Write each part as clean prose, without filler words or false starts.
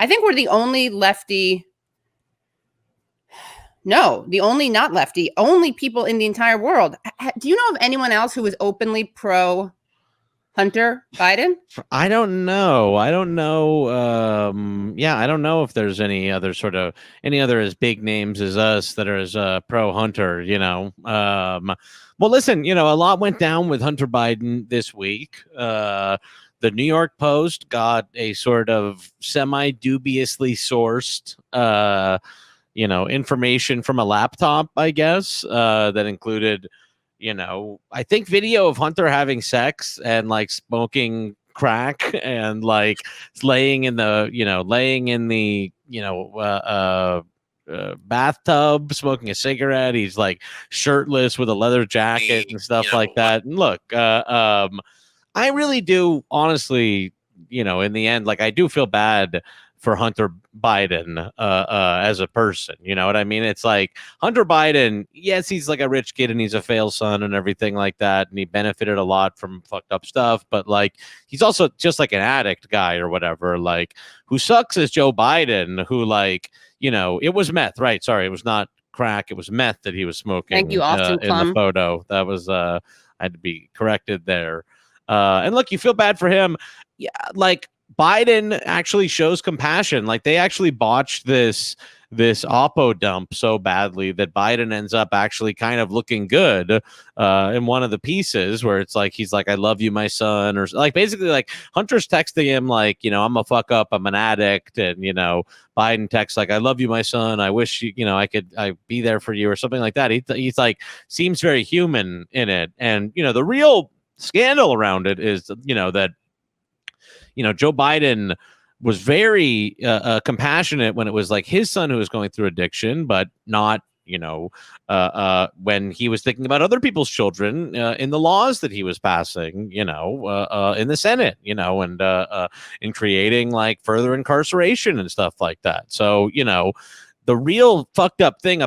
I think we're the only lefty. No, the only not lefty, only people in the entire world. Do you know of anyone else who is openly pro Hunter Biden? I don't know. I don't know. Yeah, I don't know if there's any other as big names as us that are as pro Hunter. Well, listen, a lot went down with Hunter Biden this week. The New York Post got a sort of semi-dubiously sourced, information from a laptop, I guess, that included, I think video of Hunter having sex and like smoking crack and like laying in the bathtub smoking a cigarette. He's like shirtless with a leather jacket and stuff like that. And look, I really do, honestly, in the end, like I do feel bad for Hunter Biden as a person. You know what I mean? It's like Hunter Biden, yes, he's like a rich kid and he's a failed son and everything like that. And he benefited a lot from fucked up stuff. But like, he's also just like an addict guy or whatever, like who sucks is Joe Biden, who like, it was meth, right? Sorry, it was not crack. It was meth that he was smoking. Thank you, Austin in the photo. That was, I had to be corrected there. And look, you feel bad for him. Yeah, like Biden actually shows compassion. Like they actually botched this Oppo dump so badly that Biden ends up actually kind of looking good in one of the pieces where it's like he's like, I love you, my son, or like basically like Hunter's texting him like, I'm a fuck up, I'm an addict, and Biden texts like, I love you, my son, I wish I'd be there for you or something like that. He's like seems very human in it. And the real scandal around it is that Joe Biden was very compassionate when it was like his son who was going through addiction, but not when he was thinking about other people's children in the laws that he was passing, in the Senate, and in creating like further incarceration and stuff like that. So the real fucked up thing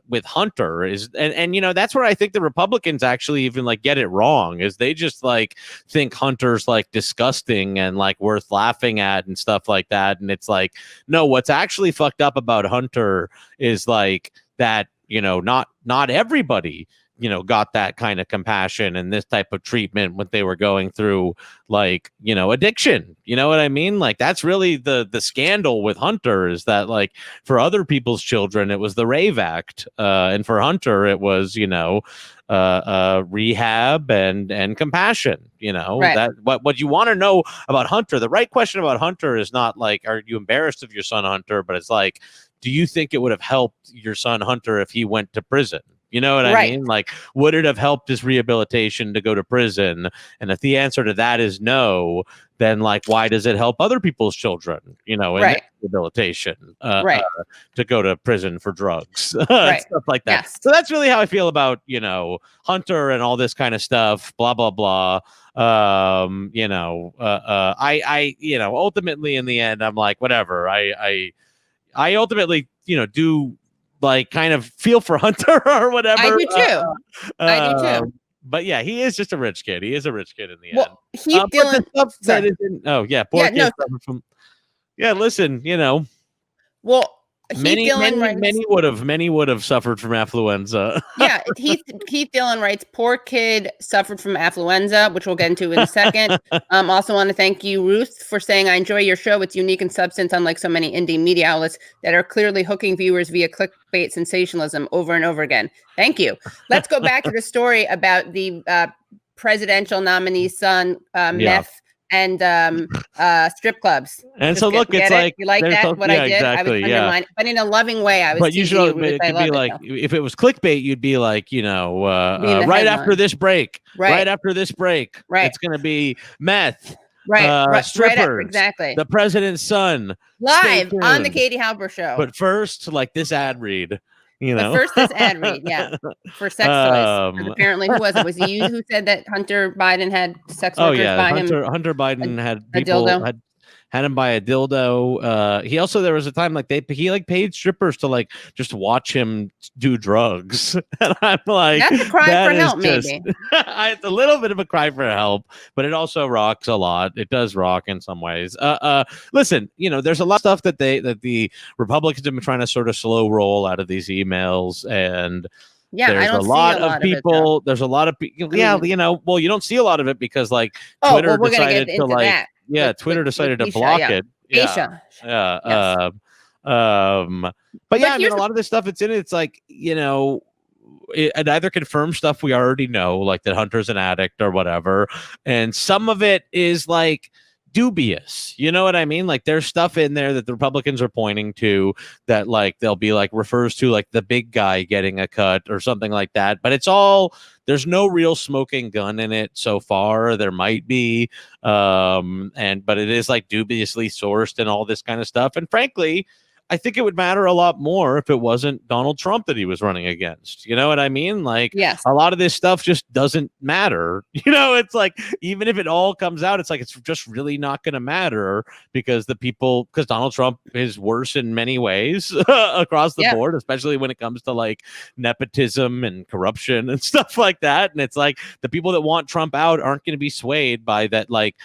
with Hunter is, and that's where I think the Republicans actually even like get it wrong, is they just like think Hunter's like disgusting and like worth laughing at and stuff like that. And it's like, no, what's actually fucked up about Hunter is like that, not everybody, got that kind of compassion and this type of treatment when they were going through like, addiction. You know what I mean? Like that's really the scandal with Hunter, is that like for other people's children, it was the Rave Act. And for Hunter, it was, rehab and compassion, right. That what you want to know about Hunter. The right question about Hunter is not like, are you embarrassed of your son Hunter? But it's like, do you think it would have helped your son Hunter if he went to prison? You know what I mean? Like, would it have helped his rehabilitation to go to prison? And if the answer to that is no, then like, why does it help other people's children, in rehabilitation to go to prison for drugs, stuff like that. Yes. So that's really how I feel about, Hunter and all this kind of stuff, blah, blah, blah. I ultimately in the end, I'm like, whatever. I ultimately, do like kind of feel for Hunter or whatever. I do too. I do too. But yeah, he is just a rich kid. He is a rich kid in the end. Heath Dillon. Listen, Well, many would have suffered from affluenza. Yeah, Heath Dillon writes, poor kid suffered from affluenza, which we'll get into in a second. Also want to thank you, Ruth, for saying, I enjoy your show. It's unique in substance, unlike so many indie media outlets that are clearly hooking viewers via clickbait sensationalism over and over again. Thank you. Let's go back to the story about the presidential nominee's son, meth and strip clubs. And so look, it's like you like that what I did? Exactly, I was undermining, but in a loving way. I was. But usually it could be like, if it was clickbait, you'd be like, right after this break, right after this break, it's going to be meth, strippers, exactly. The president's son, live on the Katie Halper show. But first, like this ad read. But first, this ad read, for sex toys. And apparently, who was it? Was it you who said that Hunter Biden had sex workers buy him? Hunter Biden had people. had him buy a dildo. He also, there was a time like he like paid strippers to like just watch him do drugs. And I'm like, that's a cry that for is help, just, maybe. it's a little bit of a cry for help, but it also rocks a lot. It does rock in some ways. Listen, there's a lot of stuff that the Republicans have been trying to sort of slow roll out of these emails, and Yeah, I there's a don't see lot a of lot of it, though. people. There's a lot of people. Yeah, well, you don't see a lot of it because like Oh, Twitter well, we're gonna get decided to into like, that. yeah, Twitter decided to Isha, block yeah. it. Yeah, Aisha. yeah. Yes. But yeah, I mean, here's a lot of this stuff it's in it. It's like, it either confirms stuff we already know, like that Hunter's an addict or whatever, and some of it is like dubious. You know what I mean? Like there's stuff in there that the Republicans are pointing to that like they'll be like refers to like the big guy getting a cut or something like that. But it's all, there's no real smoking gun in it so far. There might be, but it is like dubiously sourced and all this kind of stuff. And frankly, I think it would matter a lot more if it wasn't Donald Trump that he was running against. You know what I mean? Like, yes. a lot of this stuff just doesn't matter. It's like, even if it all comes out, it's like, it's just really not going to matter because Donald Trump is worse in many ways across the board, especially when it comes to like nepotism and corruption and stuff like that. And it's like the people that want Trump out aren't going to be swayed by that, like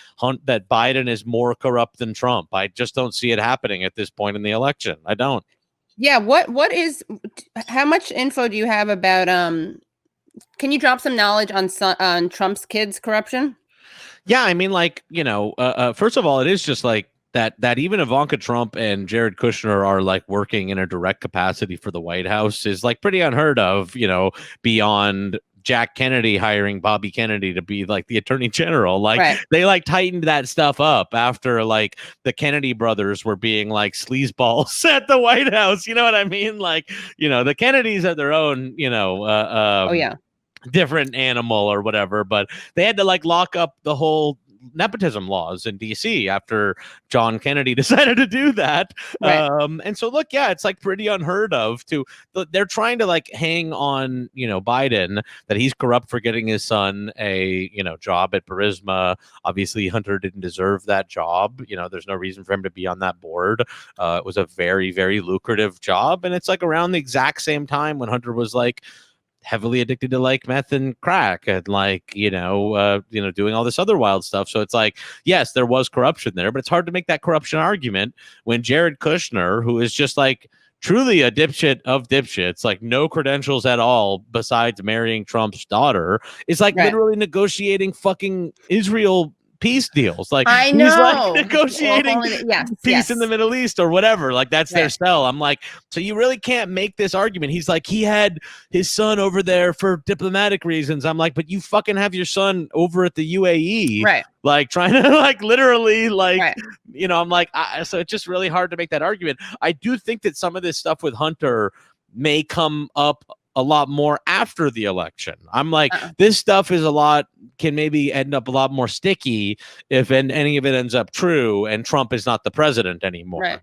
that Biden is more corrupt than Trump. I just don't see it happening at this point in the election. I don't. Yeah. How much info do you have about, can you drop some knowledge on Trump's kids' corruption? Yeah. I mean, like, first of all, it is just like that even Ivanka Trump and Jared Kushner are like working in a direct capacity for the White House is like pretty unheard of, beyond Jack Kennedy hiring Bobby Kennedy to be like the attorney general. Like they like tightened that stuff up after like the Kennedy brothers were being like sleazeballs at the White House. You know what I mean? Like, the Kennedys are their own, different animal or whatever, but they had to like lock up the whole nepotism laws in DC after John Kennedy decided to do that. And so look, yeah, it's like pretty unheard of they're trying to like hang on, Biden, that he's corrupt for getting his son a, job at Burisma. Obviously Hunter didn't deserve that job. There's no reason for him to be on that board. It was a very, very lucrative job. And it's like around the exact same time when Hunter was like heavily addicted to like meth and crack and like, doing all this other wild stuff. So it's like, yes, there was corruption there, but it's hard to make that corruption argument when Jared Kushner, who is just like truly a dipshit of dipshits, like no credentials at all besides marrying Trump's daughter, is like literally negotiating fucking Israel peace deals. Like I he's know. like negotiating peace in the Middle East or whatever. Like that's their sell. I'm like, so you really can't make this argument. He's like, he had his son over there for diplomatic reasons. I'm like, but you fucking have your son over at the UAE, like trying to like literally like, I'm like, so it's just really hard to make that argument. I do think that some of this stuff with Hunter may come up a lot more after the election. I'm like, this stuff is can maybe end up a lot more sticky if any of it ends up true and Trump is not the president anymore.